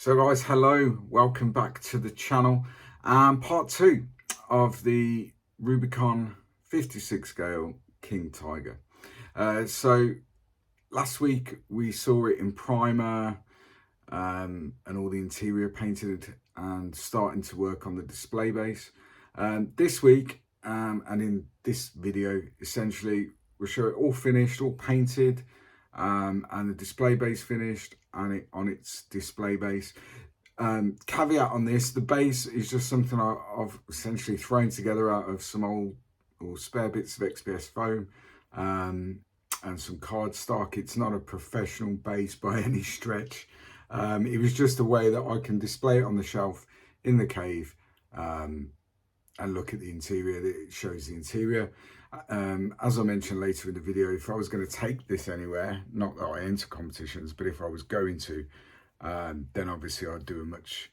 So guys, hello, welcome back to the channel and part 2 of the Rubicon 56 scale King Tiger. So last week we saw it in primer and all the interior painted and starting to work on the display base. This week and in this video essentially we'll show it all finished, all painted, and the display base finished and it on its display base. Caveat on this, the base is just something I've essentially thrown together out of some old or spare bits of XPS foam and some cardstock. It's not a professional base by any stretch. It was just a way that I can display it on the shelf in the cave and look at the interior. It shows the interior. As I mentioned later in the video, if I was going to take this anywhere, not that I enter competitions, but if I was going to, then obviously I'd do a much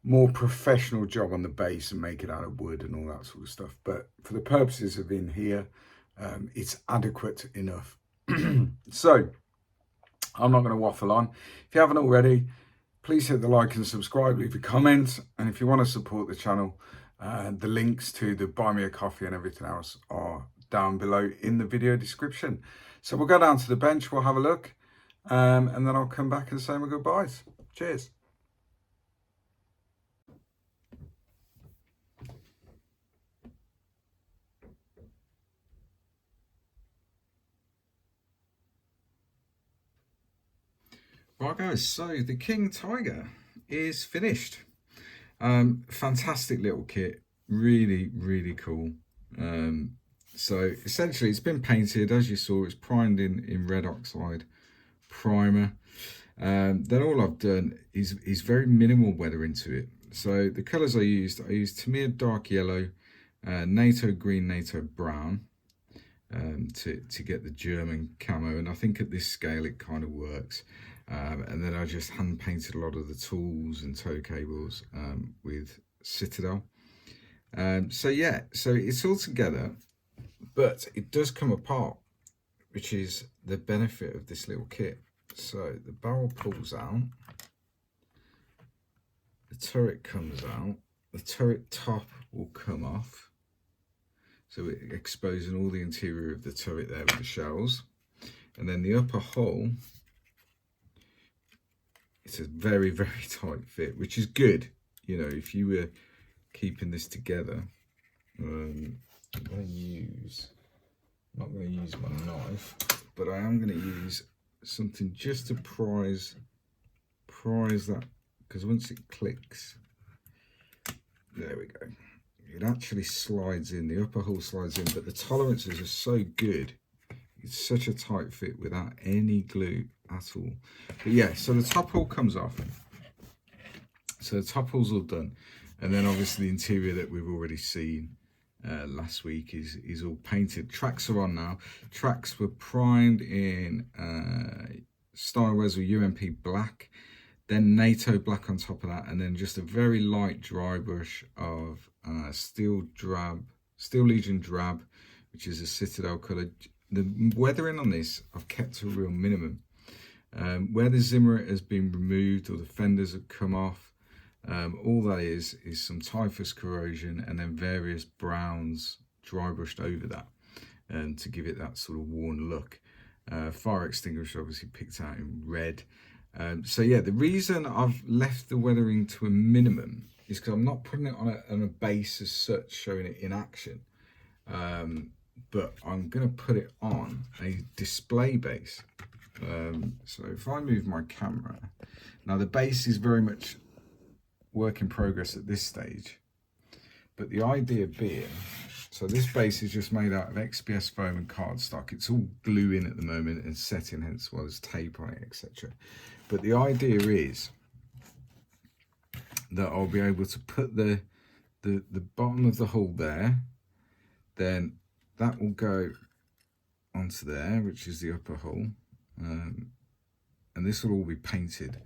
more professional job on the base and make it out of wood and all that sort of stuff. But for the purposes of in here, it's adequate enough. So I'm not going to waffle on. If you haven't already, please hit the like and subscribe, leave a comment, and if you want to support the channel, the links to the buy me a coffee and everything else are down below in the video description. So we'll go down to the bench, we'll have a look, and then I'll come back and say my goodbyes. Cheers. Right guys, so the King Tiger is finished. Fantastic little kit, really cool. So essentially it's been painted, as you saw. It's primed in red oxide primer. Then all I've done is very minimal weathering to it. So the colours I used Tamir dark yellow, NATO green, NATO brown, to get the German camo, and I think at this scale it kind of works. And then I just hand painted a lot of the tools and tow cables with Citadel. So yeah, so it's all together, but it does come apart, which is the benefit of this little kit. So the barrel pulls out, the turret comes out, the turret top will come off, so it exposing all the interior of the turret there with the shells, and then the upper hull, it's a very tight fit, which is good. You know, if you were keeping this together, I'm not going to use my knife, but I am going to use something just to prise that, because once it clicks, there we go, it actually slides in, the upper hull slides in, but the tolerances are so good, it's such a tight fit without any glue at all. But yeah, so the top hull comes off, so the top hull's all done, and then obviously the interior that we've already seen last week is all painted. Tracks are on now. Tracks were primed in Style Wesel UMP black, then NATO black on top of that, and then just a very light dry brush of Steel Legion drab, which is a Citadel colour. The weathering on this I've kept to a real minimum. Where the Zimmerit has been removed or the fenders have come off, all that is some typhus corrosion and then various browns dry brushed over that to give it that sort of worn look. Fire extinguisher obviously picked out in red. So yeah, the reason I've left the weathering to a minimum is because I'm not putting it on a base as such, showing it in action, but I'm going to put it on a display base. So if I move my camera, now the base is very much work in progress at this stage, but the idea being, so this base is just made out of XPS foam and cardstock. It's all glue in at the moment and setting, hence why there's tape on it, etc. But the idea is that I'll be able to put the bottom of the hull there, then that will go onto there, which is the upper hull, and this will all be painted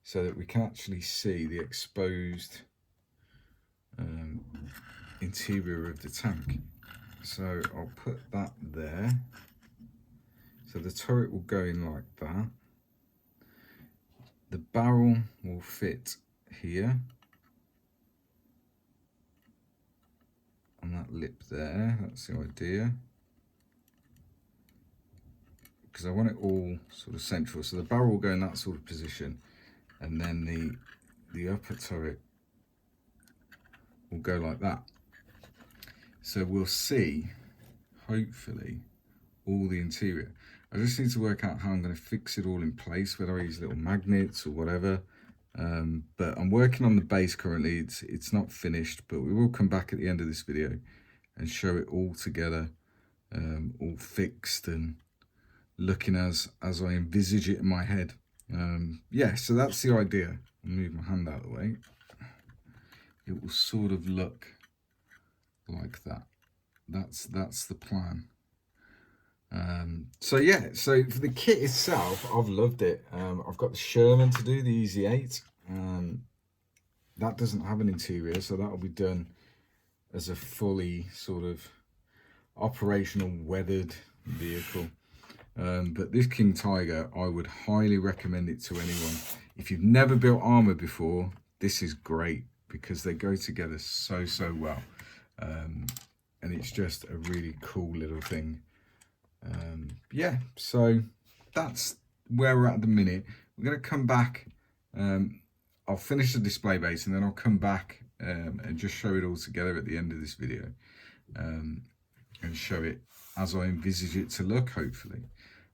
so that we can actually see the exposed interior of the tank. So I'll put that there, so the turret will go in like that. the barrel will fit here on that lip there. That's the idea, because I want it all sort of central. So the barrel will go in that sort of position, and then the upper turret will go like that. So we'll see, hopefully, all the interior. I just need to work out how I'm going to fix it all in place, whether I use little magnets or whatever. But I'm working on the base currently. It's not finished, but we will come back at the end of this video and show it all together, all fixed and looking as I envisage it in my head. Yeah, so that's the idea. I'll move my hand out of the way. It will sort of look like that. That's the plan. So yeah, so for the kit itself, I've loved it. I've got the Sherman to do, the Easy 8. That doesn't have an interior, so that'll be done as a fully sort of operational weathered vehicle. But this King Tiger, I would highly recommend it to anyone. If you've never built armor before, this is great because they go together so well. And it's just a really cool little thing. Yeah, so that's where we're at the minute. We're going to come back. I'll finish the display base and then I'll come back and just show it all together at the end of this video, and show it as I envisage it to look, hopefully.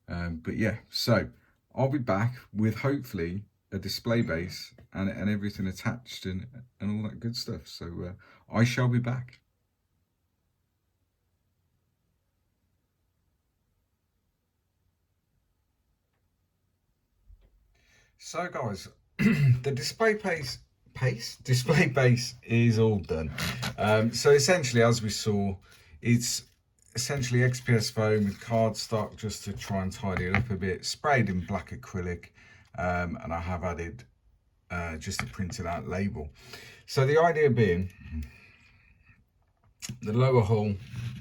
But yeah, so I'll be back with hopefully a display base and everything attached and all that good stuff. So I shall be back. So guys, the display base is all done. So essentially, as we saw, it's essentially XPS foam with cardstock just to try and tidy it up a bit, sprayed in black acrylic, and I have added just a printed out label. So the idea being, the lower hull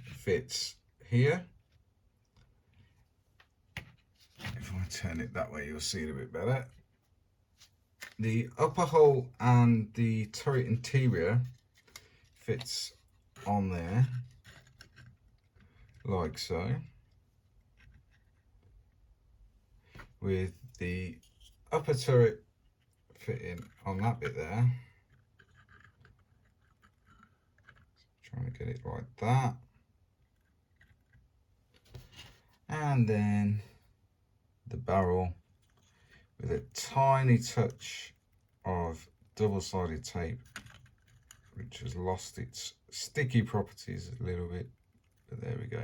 fits here. If I turn it that way, you'll see it a bit better. The upper hull and the turret interior fits on there, like so, with the upper turret fitting on that bit there. Trying to get it like that. And then the barrel with a tiny touch of double-sided tape, which has lost its sticky properties a little bit, but there we go.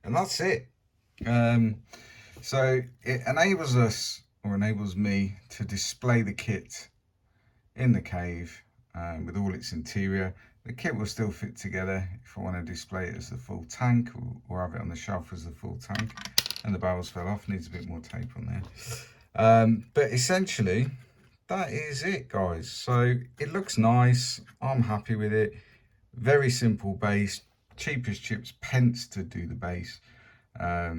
And that's it. So it enables us, or enables me, to display the kit in the cave with all its interior. The kit will still fit together if I want to display it as the full tank, or have it on the shelf as the full tank. And the barrels fell off, needs a bit more tape on there. But essentially, that is it, guys. So it looks nice. I'm happy with it. Very simple base, cheap as chips, pence to do the base. I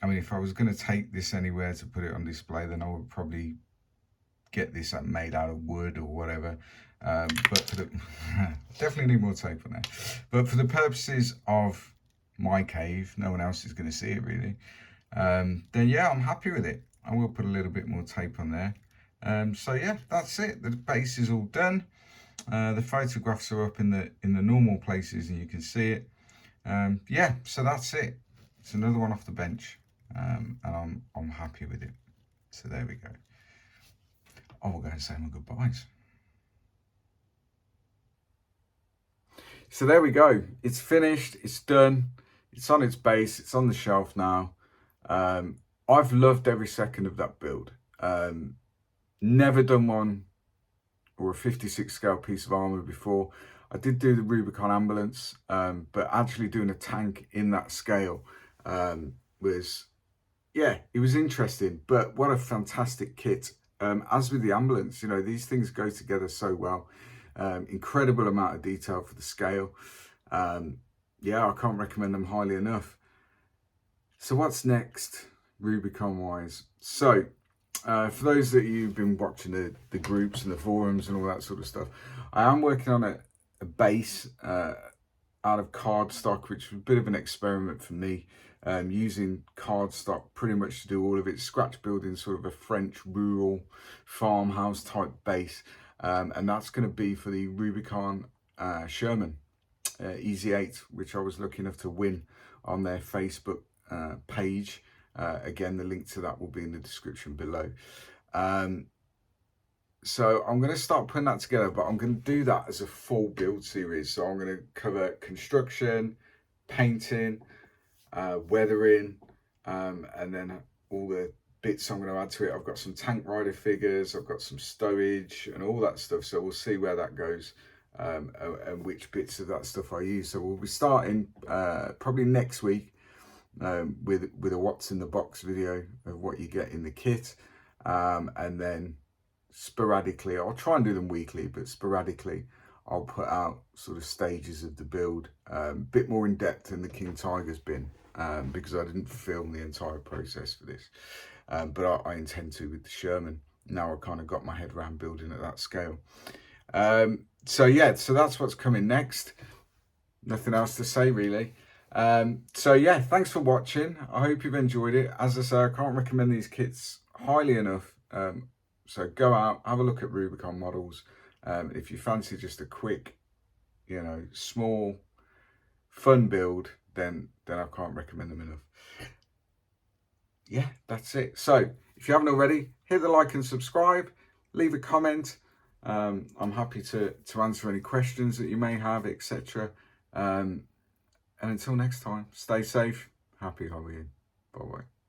mean, if I was going to take this anywhere to put it on display, then I would probably get this made out of wood or whatever. But for the definitely need more tape on there. But for the purposes of my cave, no one else is going to see it really. Then yeah, I'm happy with it. I will put a little bit more tape on there. So yeah, that's it. The base is all done. The photographs are up in the normal places and you can see it. Yeah, so that's it. It's another one off the bench, and I'm happy with it. So there we go. I will go and say my goodbyes. So there we go. It's finished. It's done. It's on its base. It's on the shelf now. I've loved every second of that build. Never done one or a 56 scale piece of armor before. I did do the Rubicon ambulance, but actually doing a tank in that scale was, yeah, it was interesting. But what a fantastic kit. As with the ambulance, you know, these things go together so well. Incredible amount of detail for the scale. Yeah, I can't recommend them highly enough. So what's next, Rubicon wise? So For those that you've been watching the groups and the forums and all that sort of stuff, I am working on a base out of cardstock, which was a bit of an experiment for me, using cardstock pretty much to do all of it, scratch building sort of a French rural farmhouse type base. And that's going to be for the Rubicon Sherman Easy 8, which I was lucky enough to win on their Facebook page. Again, the link to that will be in the description below. So I'm going to start putting that together, but I'm going to do that as a full build series. So I'm going to cover construction, painting, weathering, and then all the bits I'm going to add to it. I've got some tank rider figures, I've got some stowage and all that stuff. So we'll see where that goes, and which bits of that stuff I use. So we'll be starting probably next week with a what's in the box video of what you get in the kit, and then sporadically, I'll try and do them weekly, but sporadically I'll put out sort of stages of the build, a bit more in depth than the King Tiger's been, because I didn't film the entire process for this, but I intend to with the Sherman. Now I've kind of got my head around building at that scale. So yeah, so that's what's coming next. Nothing else to say really. So yeah, thanks for watching. I hope you've enjoyed it. As I say, I can't recommend these kits highly enough. So go out, have a look at Rubicon models. If you fancy just a quick, you know, small, fun build, then I can't recommend them enough. Yeah, that's it. So if you haven't already, hit the like and subscribe, leave a comment. I'm happy to answer any questions that you may have, etc. And until next time, stay safe, happy Halloween. Bye-bye.